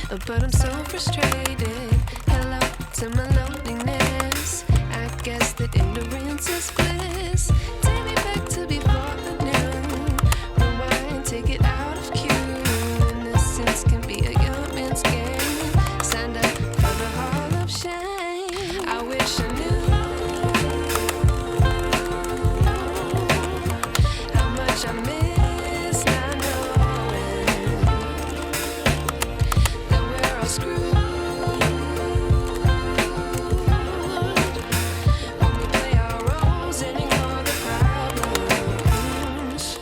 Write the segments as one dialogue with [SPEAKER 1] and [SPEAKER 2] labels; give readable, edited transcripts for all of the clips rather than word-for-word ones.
[SPEAKER 1] but I'm so frustrated. Hello to my loneliness. I guess that ignorance is bliss. Take me back to before the noon. Rewind, take it out of cue. Innocence can be a young man's game. Signed up for the hall of shame. I wish I knew how much I miss not knowing that we're all screwed. When we play our roles and ignore the problems.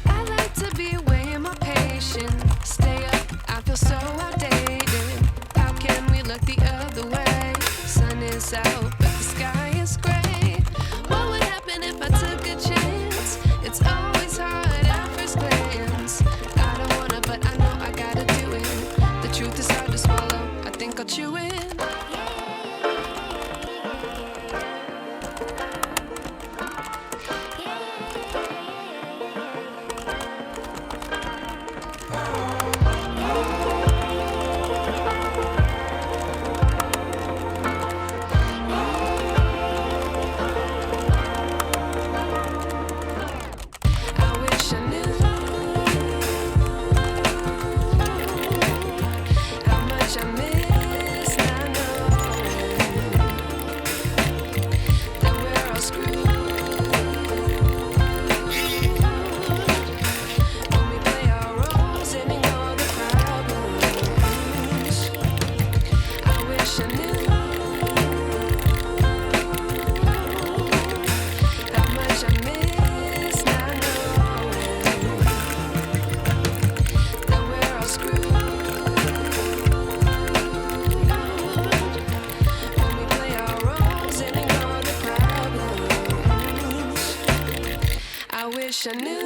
[SPEAKER 1] I like to be away in my patience. Stay up, I feel so outdated. How can we look the other way? Sun is out, but the sky is gray. What would happen if I took a chance? It's always hard at first glance. I don't wanna, but I know I gotta do it. The truth is hard to swallow. I think I'll chew it. I wish I knew how much I miss not knowing that we're all screwed. When we play our roles and ignore the problems. I wish I knew how much I miss not knowing that we're all screwed. When we play our roles and ignore the problems. I wish I knew